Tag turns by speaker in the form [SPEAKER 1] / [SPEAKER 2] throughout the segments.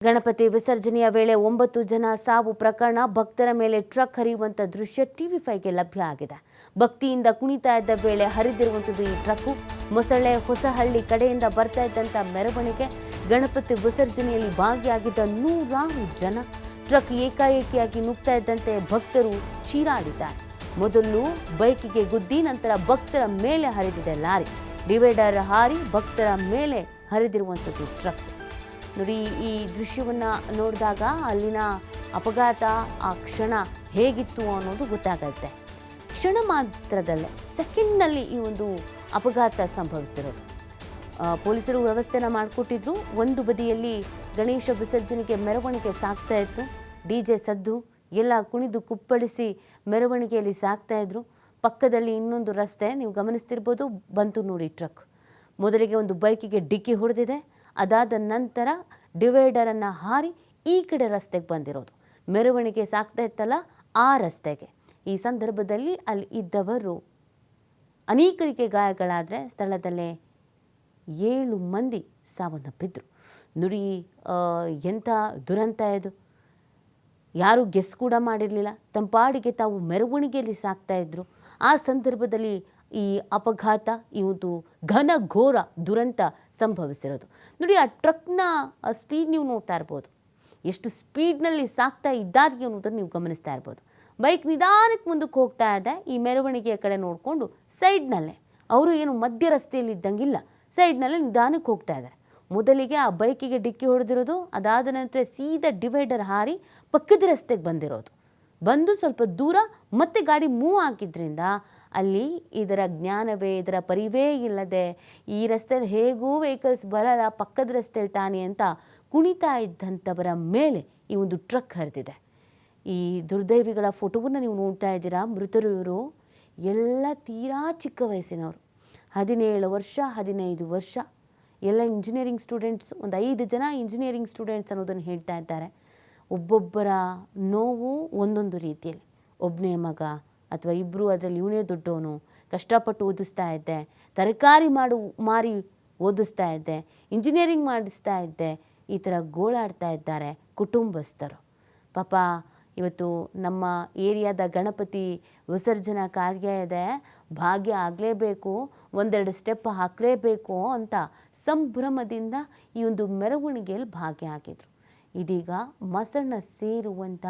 [SPEAKER 1] ಗಣಪತಿ ವಿಸರ್ಜನೆಯ ವೇಳೆ 9 ಜನ ಸಾವು ಪ್ರಕರಣ ಭಕ್ತರ ಮೇಲೆ ಟ್ರಕ್ ಹರಿಯುವಂತ ದೃಶ್ಯ ಟಿವಿ5ಗೆ ಲಭ್ಯ ಆಗಿದೆ. ಭಕ್ತಿಯಿಂದ ಕುಣಿತಾ ಇದ್ದ ವೇಳೆ ಹರಿದಿರುವಂತದ್ದು ಈ ಟ್ರಕ್. ಮೊಸಳೆ ಹೊಸಹಳ್ಳಿ ಕಡೆಯಿಂದ ಬರ್ತಾ ಇದ್ದಂತ ಮೆರವಣಿಗೆ ಗಣಪತಿ ವಿಸರ್ಜನೆಯಲ್ಲಿ ಭಾಗಿಯಾಗಿದ್ದ ನೂರಾರು ಜನ. ಟ್ರಕ್ ಏಕಾಏಕಿಯಾಗಿ ನುಗ್ತಾ ಇದ್ದಂತೆ ಭಕ್ತರು ಚೀರಾಡಿದ್ದಾರೆ. ಮೊದಲು ಬೈಕಿಗೆ ಗುದ್ದಿ ನಂತರ ಭಕ್ತರ ಮೇಲೆ ಹರಿದಿದೆ ಲಾರಿ. ಡಿವೈಡರ್ ಹಾರಿ ಭಕ್ತರ ಮೇಲೆ ಹರಿದಿರುವಂತದ್ದು ಟ್ರಕ್. ನೋಡಿ, ಈ ದೃಶ್ಯವನ್ನು ನೋಡಿದಾಗ ಅಲ್ಲಿನ ಅಪಘಾತ ಆ ಕ್ಷಣ ಹೇಗಿತ್ತು ಅನ್ನೋದು ಗೊತ್ತಾಗುತ್ತೆ. ಕ್ಷಣ ಮಾತ್ರದಲ್ಲೇ ಸೆಕೆಂಡ್ನಲ್ಲಿ ಈ ಒಂದು ಅಪಘಾತ ಸಂಭವಿಸಿರೋದು. ಪೊಲೀಸರು ವ್ಯವಸ್ಥೆನ ಮಾಡಿಕೊಟ್ಟಿದ್ರು. ಒಂದು ಬದಿಯಲ್ಲಿ ಗಣೇಶ ವಿಸರ್ಜನೆಗೆ ಮೆರವಣಿಗೆ ಸಾಗ್ತಾ ಇತ್ತು. DJ ಸದ್ದು ಎಲ್ಲ ಕುಣಿದು ಕುಪ್ಪಳಿಸಿ ಮೆರವಣಿಗೆಯಲ್ಲಿ ಸಾಗ್ತಾ ಇದ್ರು. ಪಕ್ಕದಲ್ಲಿ ಇನ್ನೊಂದು ರಸ್ತೆ ನೀವು ಗಮನಿಸ್ತಿರ್ಬೋದು, ಬಂತು ನೋಡಿ ಟ್ರಕ್. ಮೊದಲಿಗೆ ಒಂದು ಬೈಕಿಗೆ ಡಿಕ್ಕಿ ಹೊಡೆದಿದೆ. ಅದಾದ ನಂತರ ಡಿವೈಡರನ್ನು ಹಾರಿ ಈ ಕಡೆ ರಸ್ತೆಗೆ ಬಂದಿರೋದು. ಮೆರವಣಿಗೆ ಸಾಗ್ತಾ ಇತ್ತಲ್ಲ ಆ ರಸ್ತೆಗೆ. ಈ ಸಂದರ್ಭದಲ್ಲಿ ಅಲ್ಲಿ ಇದ್ದವರು ಅನೇಕರಿಗೆ ಗಾಯಗಳಾದರೆ ಸ್ಥಳದಲ್ಲೇ 7 ಮಂದಿ ಸಾವನ್ನಪ್ಪಿದ್ರು. ನೋಡಿ, ಎಂಥ ದುರಂತ ಇದು. ಯಾರು ಗೆಸ್ ಕೂಡ ಮಾಡಿರಲಿಲ್ಲ. ತಂಪಾಡಿಗೆ ತಾವು ಮೆರವಣಿಗೆಯಲ್ಲಿ ಸಾಗ್ತಾ ಇದ್ರು. ಆ ಸಂದರ್ಭದಲ್ಲಿ ಈ ಅಪಘಾತ, ಈ ಒಂದು ಘನಘೋರ ದುರಂತ ಸಂಭವಿಸಿರೋದು. ನೋಡಿ, ಆ ಟ್ರಕ್ನ ಸ್ಪೀಡ್ ನೀವು ನೋಡ್ತಾ ಇರ್ಬೋದು. ಎಷ್ಟು ಸ್ಪೀಡ್ನಲ್ಲಿ ಸಾಗ್ತಾ ಇದ್ದಾರೆ ಅನ್ನೋದನ್ನು ನೀವು ಗಮನಿಸ್ತಾ ಇರ್ಬೋದು. ಬೈಕ್ ನಿಧಾನಕ್ಕೆ ಮುಂದಕ್ಕೆ ಹೋಗ್ತಾ ಇದೆ. ಈ ಮೆರವಣಿಗೆಯ ಕಡೆ ನೋಡಿಕೊಂಡು ಸೈಡ್ನಲ್ಲೇ, ಅವರು ಏನು ಮಧ್ಯ ರಸ್ತೆಯಲ್ಲಿ ಇದ್ದಂಗಿಲ್ಲ, ಸೈಡ್ನಲ್ಲೇ ನಿಧಾನಕ್ಕೆ ಹೋಗ್ತಾ ಇದ್ದಾರೆ. ಮೊದಲಿಗೆ ಆ ಬೈಕಿಗೆ ಡಿಕ್ಕಿ ಹೊಡೆದಿರೋದು, ಅದಾದ ನಂತರ ಸೀದಾ ಡಿವೈಡರ್ ಹಾರಿ ಪಕ್ಕದ ರಸ್ತೆಗೆ ಬಂದು ಸ್ವಲ್ಪ ದೂರ ಮತ್ತೆ ಗಾಡಿ ಮೂವ್ ಆಗಿದ್ದರಿಂದ ಅಲ್ಲಿ ಇದರ ಜ್ಞಾನವೇ, ಇದರ ಪರಿವೇ ಇಲ್ಲದೆ ಈ ರಸ್ತೆಯಲ್ಲಿ ಹೇಗೂ ವೆಹಿಕಲ್ಸ್ ಬರಲ್ಲ, ಪಕ್ಕದ ರಸ್ತೆಯಲ್ಲಿ ತಾನೆ ಅಂತ ಕುಣಿತಾ ಇದ್ದಂಥವರ ಮೇಲೆ ಈ ಒಂದು ಟ್ರಕ್ ಹರಿದಿದೆ. ಈ ದುರ್ದೈವಿಗಳ ಫೋಟೋವನ್ನು ನೀವು ನೋಡ್ತಾ ಇದ್ದೀರಾ. ಮೃತರು ಇವರು ಎಲ್ಲ ತೀರಾ ಚಿಕ್ಕ ವಯಸ್ಸಿನವರು. 17 ವರ್ಷ, 15 ವರ್ಷ. ಎಲ್ಲ ಇಂಜಿನಿಯರಿಂಗ್ ಸ್ಟೂಡೆಂಟ್ಸ್. ಒಂದು 5 ಜನ ಇಂಜಿನಿಯರಿಂಗ್ ಸ್ಟೂಡೆಂಟ್ಸ್ ಅನ್ನೋದನ್ನು ಹೇಳ್ತಾ ಇದ್ದಾರೆ. ಒಬ್ಬೊಬ್ಬರ ನೋವು ಒಂದೊಂದು ರೀತಿಯಲ್ಲಿ. ಒಬ್ಬನೇ ಮಗ ಅಥವಾ ಇಬ್ಬರು, ಅದರಲ್ಲಿ ಇವನೇ ದೊಡ್ಡವನು, ಕಷ್ಟಪಟ್ಟು ಓದಿಸ್ತಾ ಇದ್ದೆ, ತರಕಾರಿ ಮಾರಿ ಓದಿಸ್ತಾ ಇದ್ದೆ, ಇಂಜಿನಿಯರಿಂಗ್ ಮಾಡಿಸ್ತಾ ಇದ್ದೆ, ಈ ಥರ ಗೋಳಾಡ್ತಾ ಇದ್ದಾರೆ ಕುಟುಂಬಸ್ಥರು. ಪಾಪ ಇವತ್ತು ನಮ್ಮ ಏರಿಯಾದ ಗಣಪತಿ ವಿಸರ್ಜನಾ ಕಾರ್ಯ ಇದೆ, ಭಾಗ್ಯ ಆಗಲೇಬೇಕು, ಒಂದೆರಡು ಸ್ಟೆಪ್ ಹಾಕಲೇಬೇಕು ಅಂತ ಸಂಭ್ರಮದಿಂದ ಈ ಒಂದು ಮೆರವಣಿಗೆಯಲ್ಲಿ ಭಾಗಿಯಾಗಿದ್ರು. ಇದೀಗ ಮಸಣ ಸೇರುವಂಥ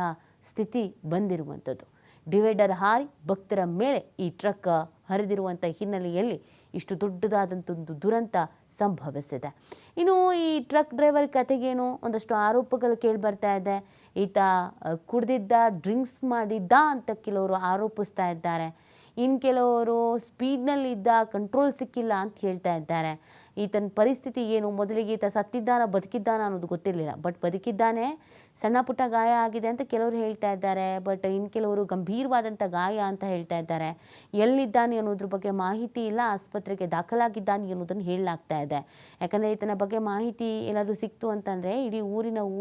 [SPEAKER 1] ಸ್ಥಿತಿ ಬಂದಿರುವಂಥದ್ದು. ಡಿವೈಡರ್ ಹಾರಿ ಭಕ್ತರ ಮೇಲೆ ಈ ಟ್ರಕ್ ಹರಿದಿರುವಂಥ ಹಿನ್ನೆಲೆಯಲ್ಲಿ ಇಷ್ಟು ದೊಡ್ಡದಾದಂಥೊಂದು ದುರಂತ ಸಂಭವಿಸಿದೆ. ಇನ್ನು ಈ ಟ್ರಕ್ ಡ್ರೈವರ್ ಕತೆಗೇನು, ಒಂದಷ್ಟು ಆರೋಪಗಳು ಕೇಳಿಬರ್ತಾ ಇದೆ. ಈತ ಕುಡಿದಿದ್ದ, ಡ್ರಿಂಕ್ಸ್ ಮಾಡಿದ್ದ ಅಂತ ಕೆಲವರು ಆರೋಪಿಸ್ತಾ ಇದ್ದಾರೆ. ಇನ್ನು ಕೆಲವರು ಸ್ಪೀಡ್ನಲ್ಲಿದ್ದ, ಕಂಟ್ರೋಲ್ ಸಿಕ್ಕಿಲ್ಲ ಅಂತ ಹೇಳ್ತಾ ಇದ್ದಾರೆ. ಈತನ ಪರಿಸ್ಥಿತಿ ಏನು, ಮೊದಲಿಗೆ ಈತ ಸತ್ತಿದ್ದಾನ ಬದುಕಿದ್ದಾನ ಅನ್ನೋದು ಗೊತ್ತಿರಲಿಲ್ಲ. ಬಟ್ ಬದುಕಿದ್ದಾನೆ, ಸಣ್ಣ ಪುಟ್ಟ ಗಾಯ ಆಗಿದೆ ಅಂತ ಕೆಲವರು ಹೇಳ್ತಾ ಇದ್ದಾರೆ. ಬಟ್ ಇನ್ನು ಕೆಲವರು ಗಂಭೀರವಾದಂಥ ಗಾಯ ಅಂತ ಹೇಳ್ತಾ ಇದ್ದಾರೆ. ಎಲ್ಲಿದ್ದಾನೆ ಅನ್ನೋದ್ರ ಬಗ್ಗೆ ಮಾಹಿತಿ ಇಲ್ಲ. ಆಸ್ಪತ್ರೆಗೆ ದಾಖಲಾಗಿದ್ದಾನೆ ಅನ್ನೋದನ್ನು ಹೇಳಲಾಗ್ತಾ ಇದೆ. ಯಾಕಂದರೆ ಈತನ ಬಗ್ಗೆ ಮಾಹಿತಿ ಏನಾದರೂ ಸಿಕ್ತು ಅಂತಂದರೆ ಇಡೀ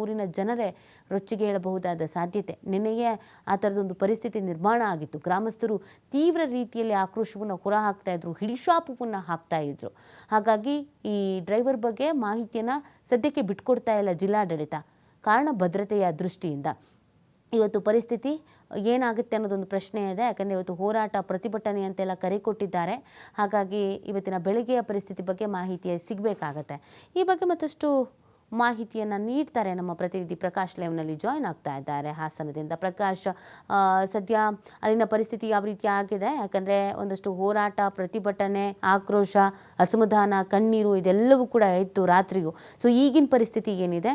[SPEAKER 1] ಊರಿನ ಜನರೇ ರೊಚ್ಚಿಗೆ ಹೇಳಬಹುದಾದ ಸಾಧ್ಯತೆ. ನಿನ್ನೆಯೇ ಆ ಥರದೊಂದು ಪರಿಸ್ಥಿತಿ ನಿರ್ಮಾಣ ಆಗಿತ್ತು. ಗ್ರಾಮಸ್ಥರು ತೀವ್ರ ರೀತಿಯಲ್ಲಿ ಆಕ್ರೋಶವನ್ನು ಹೊರಹಾಕ್ತಾ ಇದ್ರು, ಹಿಡಿಶಾಪವನ್ನು ಹಾಕ್ತಾ ಇದ್ರು. ಹಾಗಾಗಿ ಈ ಡ್ರೈವರ್ ಬಗ್ಗೆ ಮಾಹಿತಿಯನ್ನು ಸದ್ಯಕ್ಕೆ ಬಿಟ್ಕೊಡ್ತಾ ಇಲ್ಲ ಜಿಲ್ಲಾಡಳಿತ, ಕಾರಣ ಭದ್ರತೆಯ ದೃಷ್ಟಿಯಿಂದ. ಇವತ್ತು ಪರಿಸ್ಥಿತಿ ಏನಾಗುತ್ತೆ ಅನ್ನೋದೊಂದು ಪ್ರಶ್ನೆ ಇದೆ. ಯಾಕಂದರೆ ಇವತ್ತು ಹೋರಾಟ, ಪ್ರತಿಭಟನೆ ಅಂತೆಲ್ಲ ಕರೆ ಕೊಟ್ಟಿದ್ದಾರೆ. ಹಾಗಾಗಿ ಇವತ್ತಿನ ಬೆಳಗ್ಗೆಯ ಪರಿಸ್ಥಿತಿ ಬಗ್ಗೆ ಮಾಹಿತಿ ಸಿಗಬೇಕಾಗತ್ತೆ. ಈ ಬಗ್ಗೆ ಮತ್ತಷ್ಟು ಮಾಹಿತಿಯನ್ನು ನೀಡ್ತಾರೆ ನಮ್ಮ ಪ್ರತಿನಿಧಿ ಪ್ರಕಾಶ್. ಲೈವ್ನಲ್ಲಿ ಜಾಯ್ನ್ ಆಗ್ತಾ ಇದ್ದಾರೆ ಹಾಸನದಿಂದ. ಪ್ರಕಾಶ್, ಸದ್ಯ ಅಲ್ಲಿನ ಪರಿಸ್ಥಿತಿ ಯಾವ ರೀತಿ ಆಗಿದೆ? ಯಾಕಂದರೆ ಒಂದಷ್ಟು ಹೋರಾಟ, ಪ್ರತಿಭಟನೆ, ಆಕ್ರೋಶ, ಅಸಮಾಧಾನ, ಕಣ್ಣೀರು ಇದೆಲ್ಲವೂ ಕೂಡ ಇತ್ತು ರಾತ್ರಿಯೂ. ಸೊ ಈಗಿನ ಪರಿಸ್ಥಿತಿ ಏನಿದೆ?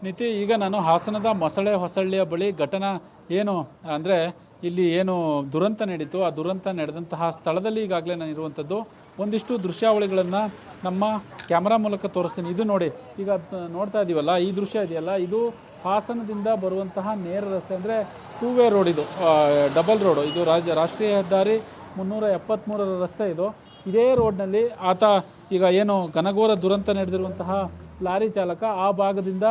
[SPEAKER 2] ನಿತಿ, ಈಗ ನಾನು ಹಾಸನದ ಮೊಸಳೆ ಹೊಸಳ್ಳಿಯ ಬಳಿ ಘಟನಾ ಏನು ಅಂದರೆ ಇಲ್ಲಿ ಏನು ದುರಂತ ನಡೀತು, ಆ ದುರಂತ ನಡೆದಂತಹ ಸ್ಥಳದಲ್ಲಿ ಈಗಾಗಲೇ ನಾನು ಇರುವಂಥದ್ದು. ಒಂದಿಷ್ಟು ದೃಶ್ಯಾವಳಿಗಳನ್ನು ನಮ್ಮ ಕ್ಯಾಮ್ರಾ ಮೂಲಕ ತೋರಿಸ್ತೀನಿ. ಇದು ನೋಡಿ, ಈಗ ನೋಡ್ತಾ ಇದ್ದೀವಲ್ಲ, ಈ ದೃಶ್ಯ ಇದೆಯಲ್ಲ, ಇದು ಹಾಸನದಿಂದ ಬರುವಂತಹ ನೇರ ರಸ್ತೆ, ಅಂದರೆ 2 ವೇ ರೋಡ್. ಇದು ಡಬಲ್ ರೋಡು. ಇದು ರಾಷ್ಟ್ರೀಯ ಹೆದ್ದಾರಿ 373ರ ರಸ್ತೆ ಇದು. ಇದೇ ರೋಡ್ನಲ್ಲಿ ಆತ ಈಗ ಏನು ಘನಘೋರ ದುರಂತ ನಡೆದಿರುವಂತಹ ಲಾರಿ ಚಾಲಕ ಆ ಭಾಗದಿಂದ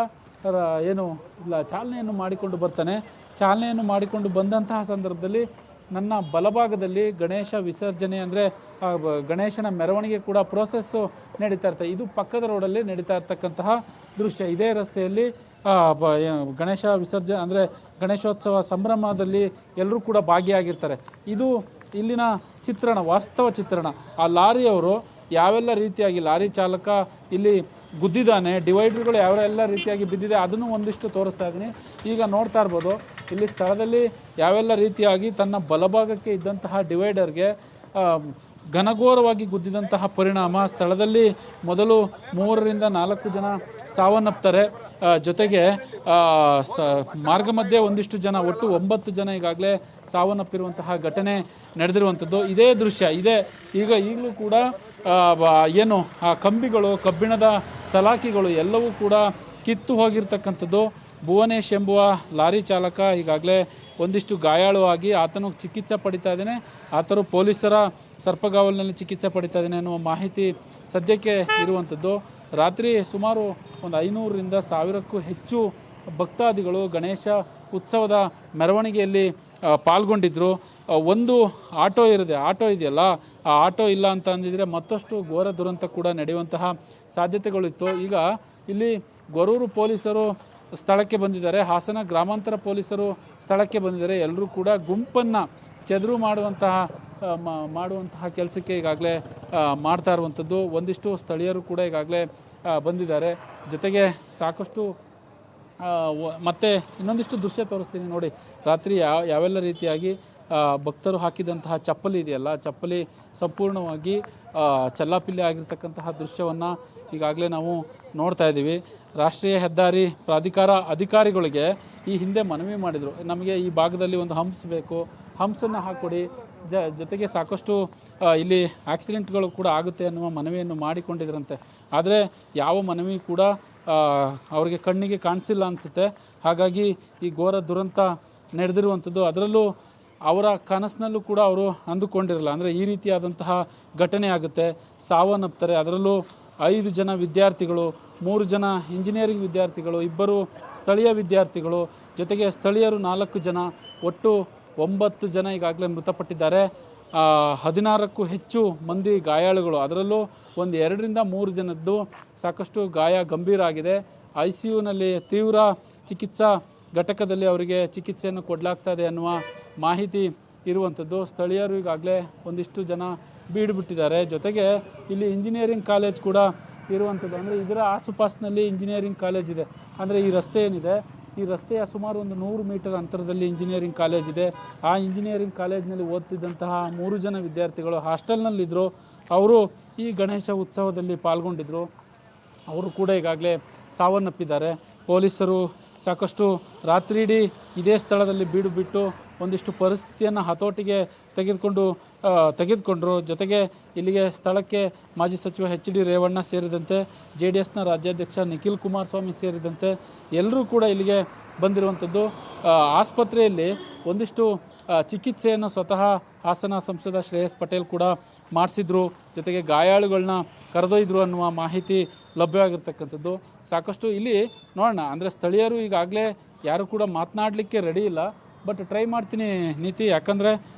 [SPEAKER 2] ಚಾಲನೆಯನ್ನು ಮಾಡಿಕೊಂಡು ಬರ್ತಾನೆ. ಚಾಲನೆಯನ್ನು ಮಾಡಿಕೊಂಡು ಬಂದಂತಹ ಸಂದರ್ಭದಲ್ಲಿ ನನ್ನ ಬಲಭಾಗದಲ್ಲಿ ಗಣೇಶ ವಿಸರ್ಜನೆ ಅಂದರೆ ಗಣೇಶನ ಮೆರವಣಿಗೆ ಕೂಡ ಪ್ರೋಸೆಸ್ಸು ನಡೀತಾ ಇರ್ತದೆ. ಇದು ಪಕ್ಕದ ರೋಡಲ್ಲಿ ನಡೀತಾ ಇರ್ತಕ್ಕಂತಹ ದೃಶ್ಯ. ಇದೇ ರಸ್ತೆಯಲ್ಲಿ ಗಣೇಶ ವಿಸರ್ಜನೆ ಅಂದರೆ ಗಣೇಶೋತ್ಸವ ಸಂಭ್ರಮದಲ್ಲಿ ಎಲ್ಲರೂ ಕೂಡ ಭಾಗಿಯಾಗಿರ್ತಾರೆ. ಇದು ಇಲ್ಲಿನ ಚಿತ್ರಣ, ವಾಸ್ತವ ಚಿತ್ರಣ. ಆ ಲಾರಿಯವರು ಯಾವೆಲ್ಲ ರೀತಿಯಾಗಿ, ಲಾರಿ ಚಾಲಕ ಇಲ್ಲಿ ಗುದ್ದಿದ್ದಾನೆ, ಡಿವೈಡರ್ಗಳು ಯಾವೆಲ್ಲ ರೀತಿಯಾಗಿ ಬಿದ್ದಿದೆ ಅದನ್ನು ಒಂದಿಷ್ಟು ತೋರಿಸ್ತಾ ಇದ್ದೀನಿ. ಈಗ ನೋಡ್ತಾ ಇರ್ಬೋದು ಇಲ್ಲಿ ಸ್ಥಳದಲ್ಲಿ ಯಾವೆಲ್ಲ ರೀತಿಯಾಗಿ ತನ್ನ ಬಲಭಾಗಕ್ಕೆ ಇದ್ದಂತಹ ಡಿವೈಡರ್ಗೆ ಘನಘೋರವಾಗಿ ಗುದ್ದಿದಂತಹ ಪರಿಣಾಮ ಸ್ಥಳದಲ್ಲಿ ಮೊದಲು 3ರಿಂದ 4 ಜನ ಸಾವನ್ನಪ್ತಾರೆ. ಜೊತೆಗೆ ಮಾರ್ಗ ಮಧ್ಯೆ ಒಂದಿಷ್ಟು ಜನ, ಒಟ್ಟು 9 ಜನ ಈಗಾಗಲೇ ಸಾವನ್ನಪ್ಪಿರುವಂತಹ ಘಟನೆ ನಡೆದಿರುವಂಥದ್ದು. ಇದೇ ದೃಶ್ಯ ಇದೆ. ಈಗಲೂ ಕೂಡ ಏನು ಆ ಕಂಬಿಗಳು, ಕಬ್ಬಿಣದ ಸಲಾಕಿಗಳು ಎಲ್ಲವೂ ಕೂಡ ಕಿತ್ತು ಹೋಗಿರ್ತಕ್ಕಂಥದ್ದು. ಭುವನೇಶ್ ಎಂಬುವ ಲಾರಿ ಚಾಲಕ ಈಗಾಗಲೇ ಒಂದಿಷ್ಟು ಗಾಯಾಳು ಆಗಿ ಆತನು ಚಿಕಿತ್ಸೆ ಪಡಿತಾ ಇದ್ದಾನೆ. ಆತನು ಪೊಲೀಸರ ಸರ್ಪಗಾವಲಿನಲ್ಲಿ ಚಿಕಿತ್ಸೆ ಪಡಿತಾ ಇದ್ದಾನೆ ಅನ್ನುವ ಮಾಹಿತಿ ಸದ್ಯಕ್ಕೆ ಇರುವಂಥದ್ದು. ರಾತ್ರಿ ಸುಮಾರು ಒಂದು 500ರಿಂದ 1000ಕ್ಕೂ ಹೆಚ್ಚು ಭಕ್ತಾದಿಗಳು ಗಣೇಶ ಉತ್ಸವದ ಮೆರವಣಿಗೆಯಲ್ಲಿ ಪಾಲ್ಗೊಂಡಿದ್ದರು. ಒಂದು ಆಟೋ ಇದೆಯಲ್ಲ, ಆ ಆಟೋ ಇಲ್ಲ ಅಂತ ಅಂದಿದ್ರೆ ಮತ್ತಷ್ಟು ಘೋರ ದುರಂತ ಕೂಡ ನಡೆಯುವಂತಹ ಸಾಧ್ಯತೆಗಳಿತ್ತು. ಈಗ ಇಲ್ಲಿ ಗೊರೂರು ಪೊಲೀಸರು ಸ್ಥಳಕ್ಕೆ ಬಂದಿದ್ದಾರೆ, ಹಾಸನ ಗ್ರಾಮಾಂತರ ಪೊಲೀಸರು ಸ್ಥಳಕ್ಕೆ ಬಂದಿದ್ದಾರೆ. ಎಲ್ಲರೂ ಕೂಡ ಗುಂಪನ್ನು ಚೆದರು ಮಾಡುವಂತಹ ಕೆಲಸಕ್ಕೆ ಈಗಾಗಲೇ ಮಾಡ್ತಾ ಇರುವಂಥದ್ದು. ಒಂದಿಷ್ಟು ಸ್ಥಳೀಯರು ಕೂಡ ಈಗಾಗಲೇ ಬಂದಿದ್ದಾರೆ. ಜೊತೆಗೆ ಸಾಕಷ್ಟು ಮತ್ತೆ ಇನ್ನೊಂದಿಷ್ಟು ದೃಶ್ಯ ತೋರಿಸ್ತೀನಿ ನೋಡಿ. ರಾತ್ರಿ ಯಾವೆಲ್ಲ ರೀತಿಯಾಗಿ ಭಕ್ತರು ಹಾಕಿದಂತಹ ಚಪ್ಪಲಿ ಇದೆಯಲ್ಲ, ಚಪ್ಪಲಿ ಸಂಪೂರ್ಣವಾಗಿ ಚಲ್ಲಾಪಿಲ್ಲಿ ಆಗಿರ್ತಕ್ಕಂತಹ ದೃಶ್ಯವನ್ನು ಈಗಾಗಲೇ ನಾವು ನೋಡ್ತಾ ಇದ್ದೀವಿ. ರಾಷ್ಟ್ರೀಯ ಹೆದ್ದಾರಿ ಪ್ರಾಧಿಕಾರ ಅಧಿಕಾರಿಗಳಿಗೆ ಈ ಹಿಂದೆ ಮನವಿ ಮಾಡಿದರು, ನಮಗೆ ಈ ಭಾಗದಲ್ಲಿ ಒಂದು ಹಂಪ್ಸ್ ಬೇಕು, ಹಂಪ್ಸನ್ನು ಹಾಕ್ಕೊಡಿ, ಜೊತೆಗೆ ಸಾಕಷ್ಟು ಇಲ್ಲಿ ಆಕ್ಸಿಡೆಂಟ್ಗಳು ಕೂಡ ಆಗುತ್ತೆ ಅನ್ನುವ ಮನವಿಯನ್ನು ಮಾಡಿಕೊಂಡಿದ್ರಂತೆ. ಆದರೆ ಯಾವ ಮನವಿ ಕೂಡ ಅವರಿಗೆ ಕಣ್ಣಿಗೆ ಕಾಣಿಸಿಲ್ಲ ಅನಿಸುತ್ತೆ. ಹಾಗಾಗಿ ಈ ಘೋರ ದುರಂತ ನಡೆದಿರುವಂಥದ್ದು. ಅದರಲ್ಲೂ ಅವರ ಕನಸಿನಲ್ಲೂ ಕೂಡ ಅವರು ಅಂದುಕೊಂಡಿರಲ್ಲ, ಅಂದರೆ ಈ ರೀತಿಯಾದಂತಹ ಘಟನೆ ಆಗುತ್ತೆ, ಸಾವನ್ನಪ್ತಾರೆ. ಅದರಲ್ಲೂ 5 ಜನ ವಿದ್ಯಾರ್ಥಿಗಳು, 3 ಜನ ಇಂಜಿನಿಯರಿಂಗ್ ವಿದ್ಯಾರ್ಥಿಗಳು, 2 ಸ್ಥಳೀಯ ವಿದ್ಯಾರ್ಥಿಗಳು, ಜೊತೆಗೆ ಸ್ಥಳೀಯರು 4 ಜನ, ಒಟ್ಟು 9 ಜನ ಈಗಾಗಲೇ ಮೃತಪಟ್ಟಿದ್ದಾರೆ. 16ಕ್ಕೂ ಹೆಚ್ಚು ಮಂದಿ ಗಾಯಾಳುಗಳು. ಅದರಲ್ಲೂ ಒಂದು 2ರಿಂದ 3 ಜನದ್ದು ಸಾಕಷ್ಟು ಗಾಯ ಗಂಭೀರ ಆಗಿದೆ. ICUನಲ್ಲಿ ತೀವ್ರ ಚಿಕಿತ್ಸಾ ಘಟಕದಲ್ಲಿ ಅವರಿಗೆ ಚಿಕಿತ್ಸೆಯನ್ನು ಕೊಡಲಾಗ್ತಾ ಇದೆ ಅನ್ನುವ ಮಾಹಿತಿ ಇರುವಂಥದ್ದು. ಸ್ಥಳೀಯರು ಈಗಾಗಲೇ ಒಂದಿಷ್ಟು ಜನ ಬೀಡುಬಿಟ್ಟಿದ್ದಾರೆ. ಜೊತೆಗೆ ಇಲ್ಲಿ ಇಂಜಿನಿಯರಿಂಗ್ ಕಾಲೇಜ್ ಕೂಡ ಇರುವಂಥದ್ದು. ಅಂದರೆ ಇದರ ಆಸುಪಾಸಿನಲ್ಲಿ ಇಂಜಿನಿಯರಿಂಗ್ ಕಾಲೇಜ್ ಇದೆ. ಅಂದರೆ ಈ ರಸ್ತೆ ಏನಿದೆ, ಈ ರಸ್ತೆಯ ಸುಮಾರು ಒಂದು 100 ಮೀಟರ್ ಅಂತರದಲ್ಲಿ ಇಂಜಿನಿಯರಿಂಗ್ ಕಾಲೇಜ್ ಇದೆ. ಆ ಇಂಜಿನಿಯರಿಂಗ್ ಕಾಲೇಜ್ನಲ್ಲಿ ಓದ್ತಿದ್ದಂತಹ 3 ಜನ ವಿದ್ಯಾರ್ಥಿಗಳು ಹಾಸ್ಟೆಲ್ನಲ್ಲಿದ್ದರು. ಅವರು ಈ ಗಣೇಶ ಉತ್ಸವದಲ್ಲಿ ಪಾಲ್ಗೊಂಡಿದ್ದರು. ಅವರು ಕೂಡ ಈಗಾಗಲೇ ಸಾವನ್ನಪ್ಪಿದ್ದಾರೆ. ಪೊಲೀಸರು ಸಾಕಷ್ಟು ರಾತ್ರಿ ಇಡೀ ಇದೇ ಸ್ಥಳದಲ್ಲಿ ಬೀಡು ಬಿಟ್ಟು ಒಂದಿಷ್ಟು ಪರಿಸ್ಥಿತಿಯನ್ನು ಹತೋಟಿಗೆ ತೆಗೆದುಕೊಂಡರು. ಜೊತೆಗೆ ಇಲ್ಲಿಗೆ ಸ್ಥಳಕ್ಕೆ ಮಾಜಿ ಸಚಿವ HD ರೇವಣ್ಣ ಸೇರಿದಂತೆ JDSನ ರಾಜ್ಯಾಧ್ಯಕ್ಷ ನಿಖಿಲ್ ಕುಮಾರಸ್ವಾಮಿ ಸೇರಿದಂತೆ ಎಲ್ಲರೂ ಕೂಡ ಇಲ್ಲಿಗೆ ಬಂದಿರುವಂಥದ್ದು. ಆಸ್ಪತ್ರೆಯಲ್ಲಿ ಒಂದಿಷ್ಟು ಚಿಕಿತ್ಸೆಯನ್ನು ಸ್ವತಃ ಹಾಸನ ಸಂಸದ ಶ್ರೇಯಸ್ ಪಟೇಲ್ ಕೂಡ ಮಾಡಿಸಿದ್ರು. ಜೊತೆಗೆ ಗಾಯಾಳುಗಳನ್ನ ಕರೆದೊಯ್ದರು ಅನ್ನುವ ಮಾಹಿತಿ ಲಭ್ಯವಾಗಿರ್ತಕ್ಕಂಥದ್ದು. ಸಾಕಷ್ಟು ಇಲ್ಲಿ ನೋಡೋಣ, ಅಂದರೆ ಸ್ಥಳೀಯರು ಈಗಾಗಲೇ ಯಾರು ಕೂಡ ಮಾತನಾಡಲಿಕ್ಕೆ ರೆಡಿ ಇಲ್ಲ. ಬಟ್ ಟ್ರೈ ಮಾಡ್ತೀನಿ ನೀತಿ, ಯಾಕಂದರೆ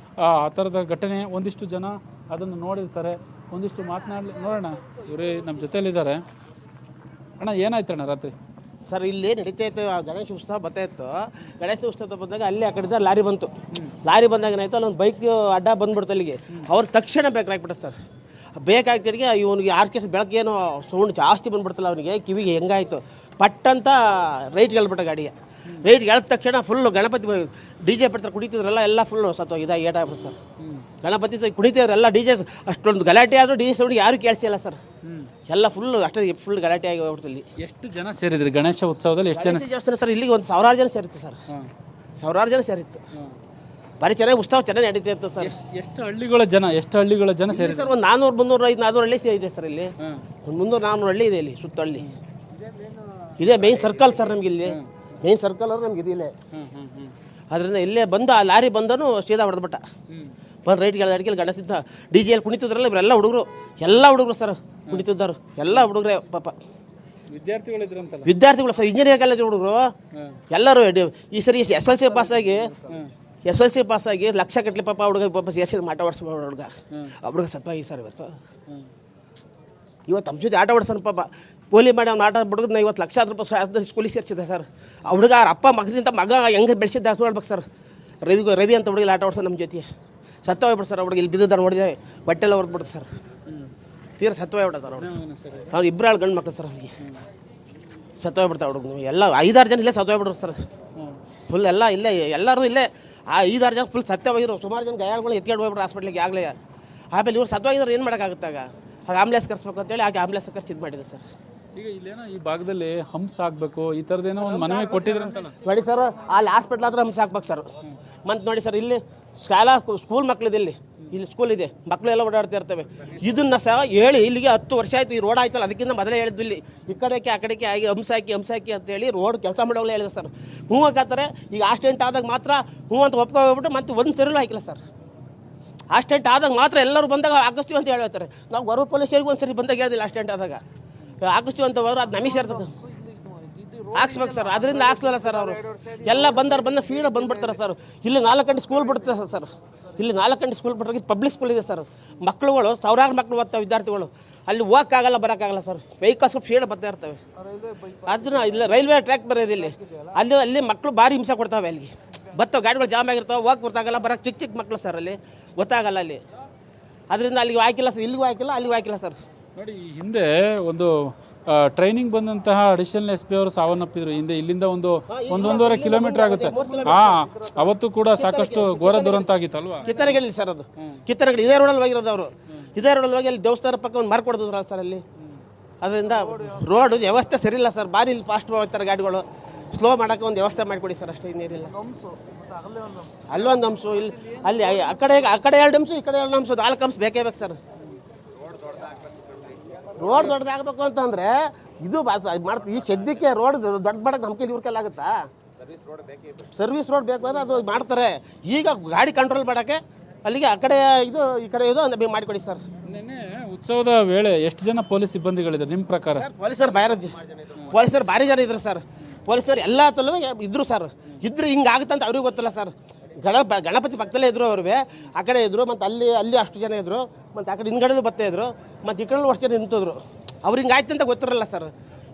[SPEAKER 2] ಆ ಥರದ ಘಟನೆ ಒಂದಿಷ್ಟು ಜನ ಅದನ್ನು ನೋಡಿರ್ತಾರೆ. ಒಂದಿಷ್ಟು ನೋಡೋಣ. ಇವರೇ ನಮ್ಮ ಜೊತೆಯಲ್ಲಿದ್ದಾರೆ. ಅಣ್ಣ, ಏನಾಯ್ತಣ್ಣ ರಾತ್ರಿ?
[SPEAKER 3] ಸರ್, ಇಲ್ಲಿ ನಡೀತಾ ಇತ್ತು, ಗಣೇಶ ಉತ್ಸವ ಬರ್ತಾ ಇತ್ತು. ಗಣೇಶ ಉತ್ಸವ ಬಂದಾಗ ಅಲ್ಲಿ ಆ ಕಡೆಯಿಂದ ಲಾರಿ ಬಂತು. ಲಾರಿ ಬಂದಾಗ ಏನಾಯಿತು, ಅಲ್ಲೊಂದು ಬೈಕ್ ಅಡ್ಡ ಬಂದ್ಬಿಡ್ತು. ಅಲ್ಲಿಗೆ ಅವ್ರು ತಕ್ಷಣ ಬೇಕಾಗ್ಬಿಡುತ್ತೆ ಸರ್. ಬೇಕಾಗ್ತಿಡಿಗೆ ಇವನಿಗೆ ಆರ್ಕೆಸ್ಟ್ರಾ ಬೆಳಕೇನು ಸೌಂಡ್ ಜಾಸ್ತಿ ಬಂದ್ಬಿಡ್ತಲ್ಲ, ಅವನಿಗೆ ಕಿವಿಗೆ ಹೆಂಗಾಯಿತು, ಪಟ್ಟಂತ ರೈಟ್ಗೆ ಹೇಳ್ಬಿಟ್ಟ ಗಾಡಿಗೆ. ರೈಟ್ಗೆ ಎಳ್ದ ತಕ್ಷಣ ಫುಲ್ಲು ಗಣಪತಿ DJ ಬರ್ತಾರೆ ಕುಡಿತಿದ್ರಲ್ಲ, ಎಲ್ಲ ಫುಲ್ಲು ಸತ್ತು ಇದಾಗಿ ಏಟಾಗ್ಬಿಡ್ತು ಸರ್. ಗಣಪತಿ ಕುಣಿತಿದ್ರೆಲ್ಲ DJ ಅಷ್ಟೊಂದು ಗಲಾಟೆ ಆದರೂ DJ ಸೌಂಡ್ ಯಾರು ಕೇಳಿಸಿಲ್ಲ ಸರ್. ಎಲ್ಲ ಫುಲ್ ಗಲಾಟೆ ಆಗಿ ಹೋಗ್ಬಿಡ್ತು. ಇಲ್ಲಿ
[SPEAKER 2] ಎಷ್ಟು ಜನ ಸೇರಿದ್ರಿ ಗಣೇಶ ಉತ್ಸವದಲ್ಲಿ? ಎಷ್ಟು ಜನ
[SPEAKER 3] ದೇವಸ್ಥಾನ ಸರ್? ಇಲ್ಲಿಗೆ ಒಂದು 1000 ಜನ ಸೇರಿತ್ತು ಸರ್. 1000 ಜನ ಸೇರಿತ್ತು. ಭಾರಿ ಚೆನ್ನಾಗಿ ಉತ್ಸವ ಚೆನ್ನಾಗಿ ನಡೀತಾ ಇತ್ತು ಸರ್.
[SPEAKER 2] ಎಷ್ಟು ಹಳ್ಳಿಗಳ ಜನ ಸೇರಿದ್ರು
[SPEAKER 3] ಸರ್? ಒಂದು 400, 300, 500 ಹಳ್ಳಿ ಇದೆ ಸರ್. ಇಲ್ಲಿ ಒಂದು 300, 400 ಹಳ್ಳಿ ಇದೆ. ಇಲ್ಲಿ ಸುತ್ತ ಹಳ್ಳಿ ಇದೇ ಮೇನ್ ಸರ್ಕಲ್ ಸರ್. ನಮ್ಗೆ ಇಲ್ಲಿ ಮೇನ್ ಸರ್ಕಲ್ ಅವ್ರು ನಮ್ಗೆ ಇದಿಲ್ಲ. ಅದರಿಂದ ಇಲ್ಲೇ ಬಂದು ಆ ಲಾರಿ ಬಂದನು ಸೀದಾ ಹೊಡೆದ್ಬಿಟ್ಟ. ಬಂದು ರೈಟ್ಗೆ ಅಡಿಕೆಲಿ ಗಣಸಿದ್ದ DJ ಅಲ್ಲಿ ಕುಣಿತಿದ್ರಲ್ಲ, ಇವರೆಲ್ಲ ಹುಡುಗರು ಸರ್ ಕುಣಿತಿದ್ದರು. ಎಲ್ಲ ಹುಡುಗರೇ ಪಾಪ, ವಿದ್ಯಾರ್ಥಿಗಳು ಸರ್. ಇಂಜಿನಿಯರಿಂಗ್ ಕಾಲೇಜ್ ಹುಡುಗರು ಎಲ್ಲರೂ ಈ ಸರಿ SLC ಪಾಸ್ ಆಗಿ SLC ಪಾಸಾಗಿ ಲಕ್ಷ ಕಟ್ಲಿ ಪಾಪ ಹುಡುಗ ಪಾಪ ಎಸ್ ಆಟ ಓಡಿಸ್ಬೋ ಹುಡುಗ ಸತ್ವಾಗಿ ಸರ್ ಇವತ್ತು ನಮ್ಮ ಜೊತೆ ಆಟ ಓಡಿಸೋಣ ಪಾಪ ಪೋಲಿ ಮಾಡಿ ಅವ್ನು ಆಟ ಹುಡುಗನ 50 ಲಕ್ಷ ರೂಪಾಯಿ ಸ್ಕೂಲಿಗೆ ಸೇರಿಸಿದೆ ಸರ್ ಆ ಹುಡುಗ ಅವ್ರ ಅಪ್ಪ ಮಗದಿಂದ ಮಗ ಹೆಂಗೆ ಬೆಳೆಸಿದ್ದ ಅದು ನೋಡ್ಬೇಕು ಸರ್. ರವಿ ಅಂತ ಹುಡುಗಿಲ್ಲ ಆಟ ಓಡಿಸೋ ನಮ್ಮ ಜೊತೆ ಸತ್ತ ಹೋಗ್ಬಿಡ್ತು ಸರ್. ಹುಡುಗ ಇಲ್ಲಿ ಬಿದ್ದ ನೋಡಿದೆ ಬಟ್ಟೆಲ್ಲ ಹೊರದ್ಬಿಡ್ತು ಸರ್. ತೀರ ಸತ್ತ ಹೋಗ್ಬಿಡ್ತಾರೆ ಅವ್ರು ಇಬ್ಬರು ಗಂಡು ಮಕ್ಕಳು ಸರ್. ಅವ್ರಿಗೆ ಸತ್ತ ಹೋಗ್ಬಿಡ್ತಾರೆ ಹುಡುಗ. ಎಲ್ಲ 5-6 ಜನ ಇಲ್ಲೇ ಸತ್ತ ಹೋಗ್ಬಿಡ್ರು ಸರ್. ಫುಲ್ ಎಲ್ಲ ಇಲ್ಲೇ ಎಲ್ಲರೂ ಇಲ್ಲೇ ಆ 5-6 ಜನ ಫುಲ್ ಸತ್ಯ ಹೋಗಿರು. ಸುಮಾರು ಜನ ಗಾಯಗಳು ಎತ್ಕೊಂಡು ಹೋಗ್ಬಿಟ್ರು ಹಾಸ್ಪಿಟ್ಲಿಗೆ ಆಗಲೇ. ಆಮೇಲೆ ಇವ್ರು ಸತ್ತ ಹೋಗಿದ್ರು ಏನು ಮಾಡೋಕ್ಕಾಗುತ್ತಾಗ ಆಗ ಆಂಬ್ಲೆನ್ಸ್ ಕರ್ಸ್ಬೇಕು ಅಂತೇಳಿ ಆಗ ಆಂಬ್ಲೆನ್ಸ್ ಕರ್ಸಿ ಇದು ಮಾಡಿದ್ರು ಸರ್.
[SPEAKER 2] ಈಗ ಇಲ್ಲೇನೋ ಈ ಭಾಗದಲ್ಲಿ ಹಂಪ್ಸ್ ಆಗಬೇಕು ಈ ಥರದ್ದೇನೋ ಒಂದು ಮನವಿ ಕೊಟ್ಟಿದ್ರಂತಲ್ಲ
[SPEAKER 3] ನೋಡಿ ಸರ್. ಅಲ್ಲಿ ಹಾಸ್ಪಿಟ್ಲ್ ಹತ್ರ ಹಂಪ್ಸ್ ಹಾಕ್ಬೇಕು ಸರ್. ಮತ್ತು ನೋಡಿ ಸರ್ ಇಲ್ಲಿ ಸ್ಕೂಲ್ ಮಕ್ಕಳಿದೆ. ಇಲ್ಲಿ ಸ್ಕೂಲ್ ಇದೆ, ಮಕ್ಕಳು ಎಲ್ಲ ಓಡಾಡ್ತಾ ಇರ್ತವೆ. ಇದನ್ನು ಸಹ ಹೇಳಿ ಇಲ್ಲಿಗೆ 10 ವರ್ಷ ಆಯಿತು. ಈ ರೋಡ್ ಆಯ್ತಲ್ಲ ಅದಕ್ಕಿಂತ ಮೊದಲೇ ಹೇಳಿದ್ದು ಇಲ್ಲಿ ಈ ಕಡೆಗೆ ಆ ಕಡೆಗೆ ಆಗಿ ಹಂಸಾಕಿ ಅಂತೇಳಿ ರೋಡ್ ಕೆಲಸ ಮಾಡೋಗ್ಲೇ ಹೇಳಿದೆ ಸರ್. ಹ್ಞೂ ಹಾಕತ್ತಾರೆ. ಈಗ ಆಕ್ಸಿಡೆಂಟ್ ಆದಾಗ ಮಾತ್ರ ಹ್ಞೂ ಅಂತ ಒಪ್ಕೊಬಿಟ್ಟು ಮತ್ತೆ ಒಂದು ಸರಿಲೂ ಹಾಕಿಲ್ಲ ಸರ್. ಆಕ್ಸಿಡೆಂಟ್ ಆದಾಗ ಮಾತ್ರ ಎಲ್ಲರೂ ಬಂದಾಗ ಹಾಕಿಸ್ತೀವಿ ಅಂತ ಹೇಳ್ತಾರೆ. ನಾವು ಗೌರವ ಪೊಲೀಸ್ ಸ್ಟೇಷನ್ಗೆ ಒಂದು ಸರಿ ಬಂದಾಗ ಹೇಳಿಲ್ಲ ಆಕ್ಸಿಡೆಂಟ್ ಆದಾಗ ಹಾಕಿಸ್ತೀವಿ ಅಂತ ಹೋದ್ರೆ ಅದು ನಮಗೆ ಸೇರ್ತದೆ. ಹಾಕ್ಸ್ಬೇಕು ಸರ್. ಅದರಿಂದ ಹಾಕ್ಸಲ್ಲ ಸರ್. ಅವರು ಎಲ್ಲ ಬಂದ ಫೀಡ್ ಬಂದುಬಿಡ್ತಾರೆ ಸರ್. ಇಲ್ಲಿ 4 ಗಂಟೆ ಸ್ಕೂಲ್ ಬಿಡ್ತಾರೆ ಸರ್. ಇಲ್ಲಿ 4 ಗಂಟೆ ಸ್ಕೂಲ್ ಬಿಟ್ಟರೆ ಪಬ್ಲಿಕ್ ಸ್ಕೂಲ್ ಇದೆ ಸರ್. ಮಕ್ಕಳುಗಳು ಸಾವಿರಾರು ಮಕ್ಕಳು ಓದ್ತಾವೆ ವಿದ್ಯಾರ್ಥಿಗಳು. ಅಲ್ಲಿ ಹೋಗೋಕ್ಕಾಗಲ್ಲ ಬರೋಕ್ಕಾಗಲ್ಲ ಸರ್. ವೆಹಿಕಲ್ಸ್ ಫೀಡ್ ಬರ್ತಾ ಇರ್ತವೆ. ಅದನ್ನ ಇಲ್ಲ ರೈಲ್ವೆ ಟ್ರ್ಯಾಕ್ ಬರೋದಿಲ್ಲಿ ಅಲ್ಲಿ ಮಕ್ಕಳು ಭಾರಿ ಹಿಂಸೆ ಕೊಡ್ತಾವೆ. ಅಲ್ಲಿಗೆ ಬರ್ತಾವೆ ಗಾಡಿಗಳು ಜಾಮ್ ಆಗಿರ್ತಾವೆ. ಹೋಗಿ ಗೊತ್ತಾಗಲ್ಲ ಬರೋಕ್ಕೆ ಚಿಕ್ಕ ಮಕ್ಕಳು ಸರ್. ಅಲ್ಲಿ ಗೊತ್ತಾಗಲ್ಲ ಅಲ್ಲಿ. ಅದರಿಂದ ಅಲ್ಲಿಗೆ ಹಾಕಿಲ್ಲ ಸರ್. ಇಲ್ಲಿಗೂ ಹಾಕಿಲ್ಲ ಅಲ್ಲಿಗೂ ಹಾಕಿಲ್ಲ ಸರ್.
[SPEAKER 2] ನೋಡಿ ಈ ಹಿಂದೆ ಒಂದು ಟ್ರೈನಿಂಗ್ ಬಂದಂತಹ ಅಡಿಷನಲ್ SP ಅವರು ಸಾವನ್ನಪ್ಪಿದ್ರು. ಹಿಂದೆ ಇಲ್ಲಿಂದ 1-1.5 ಕಿಲೋಮೀಟರ್ ಆಗುತ್ತೆ. ಅವತ್ತು ಕೂಡ ಸಾಕಷ್ಟು ಘೋರ ದುರಂತ ಆಗಿತ್ತಲ್ವಾ?
[SPEAKER 3] ಕಿತ್ತರಗಳಿ ಸರ್. ಅದು ಕಿತ್ತರಗಳಿ ಇದೇ ರೋಡಲ್ಲಿ ಹೋಗಿರೋದು ಅವರು. ಇದೇ ರೋಡಲ್ಲಿ ಹೋಗಿ ಅಲ್ಲಿ ದೇವಸ್ಥಾನ ಪಕ್ಕ ಒಂದು ಮಾರ್ಕ್ ಕೊಡ್ತಿದ್ರು ಸರ್ ಅಲ್ಲಿ. ಅದರಿಂದ ರೋಡ್ ವ್ಯವಸ್ಥೆ ಸರಿ ಇಲ್ಲ ಸರ್. ಭಾರಿ ಇಲ್ಲಿ ಫಾಸ್ಟ್ ಹೋಗ್ತಾರೆ ಗಾಡಿಗಳು. ಸ್ಲೋ ಮಾಡೋಕ್ಕೆ ಒಂದು ವ್ಯವಸ್ಥೆ ಮಾಡಿಕೊಡಿ ಸರ್. ಅಷ್ಟೇ ಇನ್ನೇನಿಲ್ಲ. ಅಲ್ಲೊಂದು ಹಂಸು ಇಲ್ಲಿ ಅಲ್ಲಿ ಆ ಕಡೆ 2 ಹಂಸು ಈ ಕಡೆ 2 ಹಂಸು 4 ಹಂಸು ಬೇಕೇ ಬೇಕು ಸರ್. ರೋಡ್ ದೊಡ್ಡದಾಗಬೇಕು ಅಂತಂದರೆ ಇದು ಮಾಡ್ತೀವಿ. ಈ ಸದ್ಯಕ್ಕೆ ರೋಡ್ ದೊಡ್ಡ ಮಾಡೋಕ್ಕೆ ನಮ್ಮ ಕೈಲಿ ಇವ್ರ ಆಗುತ್ತಾ? ಸರ್ವಿಸ್ ರೋಡ್ ಬೇಕು ಅಂದರೆ ಅದು ಮಾಡ್ತಾರೆ. ಈಗ ಗಾಡಿ ಕಂಟ್ರೋಲ್ ಮಾಡೋಕ್ಕೆ ಅಲ್ಲಿಗೆ ಆ ಕಡೆ ಇದು ಈ ಕಡೆ ಇದು ಅಂತ ಮಾಡಿಕೊಡಿ ಸರ್.
[SPEAKER 2] ನಿನ್ನೆ ಉತ್ಸವದ ವೇಳೆ ಎಷ್ಟು ಜನ ಪೊಲೀಸ್ ಸಿಬ್ಬಂದಿಗಳಿದ್ದಾರೆ ನಿಮ್ಮ ಪ್ರಕಾರ?
[SPEAKER 3] ಪೊಲೀಸರು ಭಾರಿ ಜನ ಇದ್ರು ಸರ್. ಪೊಲೀಸರು ಎಲ್ಲ ತಲೂ ಇದ್ರು ಸರ್. ಇದ್ರೆ ಹಿಂಗೆ ಆಗುತ್ತಂತ ಅವ್ರಿಗೆ ಗೊತ್ತಿಲ್ಲ ಸರ್. ಗಣಪತಿ ಪಕ್ಕದಲ್ಲೇ ಇದ್ರು ಅವ್ರಿಗೆ. ಆ ಕಡೆ ಇದ್ರು ಮತ್ತು ಅಲ್ಲಿ ಅಷ್ಟು ಜನ ಇದ್ರು. ಮತ್ತು ಆ ಕಡೆ ಹಿಂದ್ಗಡೆದು ಬರ್ತಾ ಇದ್ರು. ಮತ್ತು ಈ ಕಡೆ ಅಷ್ಟು ಜನ ನಿಂತಿದ್ರು. ಅವ್ರು ಹಿಂಗೆ ಆಯ್ತು ಅಂತ ಗೊತ್ತಿರಲ್ಲ ಸರ್.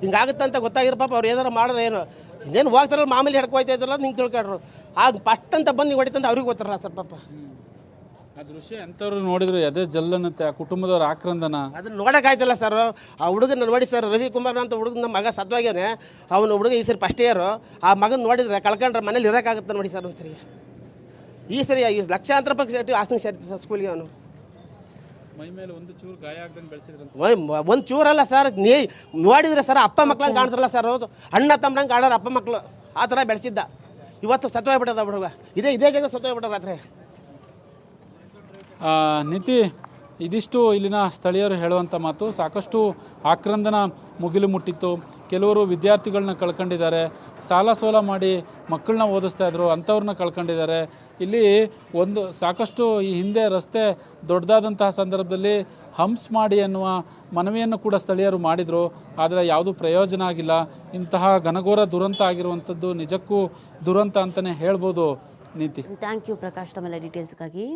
[SPEAKER 3] ಹಿಂಗಾಗುತ್ತೆ ಅಂತ ಗೊತ್ತಾಗಿರೋ ಪಾಪ ಅವ್ರು ಏನಾರು ಮಾಡಿದ್ರೆ ಇನ್ನೇನು ಹೋಗ್ತಾರಲ್ಲ ಮಾಮೂಲಿ ಹಿಡ್ಕೊ ಹೋಯ್ತಾ ಇದ್ರಲ್ಲ ನಿಂಗೆ ತಿಳ್ಕೊಂಡ್ರು. ಆಗ ಫಸ್ಟ್ ಅಂತ ಬಂದು ಹೊಡಿತಂತ ಅವ್ರಿಗೆ ಗೊತ್ತಿರಲ್ಲ ಸರ್ ಪಾಪ.
[SPEAKER 2] ಆ ದೃಶ್ಯ ಎಂಥವ್ರು ನೋಡಿದ್ರು ಅದೇ ಜಲ್ಲನ್ನತ್ತೆ. ಆ ಕುಟುಂಬದವ್ರ ಆಕ್ರಂದನ
[SPEAKER 3] ಅದನ್ನ ನೋಡೋಕ್ಕಾಯ್ತಲ್ಲ ಸರ್. ಆ ಹುಡುಗನ ನೋಡಿ ಸರ್. ರವಿಕುಮಾರ್ ಅಂತ ಹುಡುಗನ ಮಗ ಸತ್ವಾಗ್ಯಾನೆ. ಅವನು ಹುಡುಗ ಈ ಸರಿ ಫಸ್ಟ್ ಇಯರು. ಆ ಮಗನ ನೋಡಿದ್ರೆ ಕಳ್ಕೊಂಡ್ರೆ ಮನೇಲಿ ಇರೋಕ್ಕಾಗುತ್ತೆ ನೋಡಿ ಸರ್. ಸರಿ ಈ ಸರಿ ಲಕ್ಷಾಂತರ ರೂಪಾಯಿ ಆಸ್ತಿ ಸೇರ್ತಿ ಸರ್ ಸ್ಕೂಲಿಗೆ. ಅವನು
[SPEAKER 2] ಮೈ ಮೇಲೆ ಒಂದು ಚೂರು ಗಾಯ ಆಗ್ದಂಗೆ ಬೆಳೆಸಿದ್ರಂತ.
[SPEAKER 3] ಒಂದು ಚೂರಲ್ಲ ಸರ್. ನೋಡಿದ್ರೆ ಸರ್ ಅಪ್ಪ ಮಕ್ಳಂಗೆ ಕಾಣ್ತಾರಲ್ಲ ಸರ್. ಹೌದು ಅಣ್ಣ ತಮ್ಮಂಗೆ ಕಾಣೋರು ಅಪ್ಪ ಮಕ್ಕಳು. ಆ ಥರ ಬೆಳೆಸಿದ್ದ. ಇವತ್ತು ಸತ್ತೋಗ್ಬಿಟ್ಟದ ಹುಡುಗ. ಇದೇ ಜಾಗ ಸತ್ತೋಗ್ಬಿಟ್ಟ ರಾತ್ರಿ.
[SPEAKER 2] ನೀತಿ ಇದಿಷ್ಟು ಇಲ್ಲಿನ ಸ್ಥಳೀಯರು ಹೇಳುವಂಥ ಮಾತು. ಸಾಕಷ್ಟು ಆಕ್ರಂದನ ಮುಗಿಲು ಮುಟ್ಟಿತ್ತು. ಕೆಲವರು ವಿದ್ಯಾರ್ಥಿಗಳನ್ನ ಕಳ್ಕೊಂಡಿದ್ದಾರೆ. ಸಾಲ ಸೋಲ ಮಾಡಿ ಮಕ್ಕಳನ್ನ ಓದಿಸ್ತಾ ಇದ್ರು, ಅಂಥವ್ರನ್ನ ಕಳ್ಕೊಂಡಿದ್ದಾರೆ. ಇಲ್ಲಿ ಸಾಕಷ್ಟು ಈ ಹಿಂದೆ ರಸ್ತೆ ದೊಡ್ಡದಾದಂತಹ ಸಂದರ್ಭದಲ್ಲಿ ಹಂಪ್ಸ್ ಮಾಡಿ ಅನ್ನುವ ಮನವಿಯನ್ನು ಕೂಡ ಸ್ಥಳೀಯರು ಮಾಡಿದರು. ಆದರೆ ಯಾವುದೂ ಪ್ರಯೋಜನ ಆಗಿಲ್ಲ. ಇಂತಹ ಘನಘೋರ ದುರಂತ ಆಗಿರುವಂಥದ್ದು ನಿಜಕ್ಕೂ ದುರಂತ ಅಂತಲೇ ಹೇಳ್ಬೋದು. ನೀತಿ,
[SPEAKER 1] ಥ್ಯಾಂಕ್ ಯು ಪ್ರಕಾಶ್ ತಮ್ಮೆಲ್ಲ ಡೀಟೇಲ್ಸ್ಗಾಗಿ.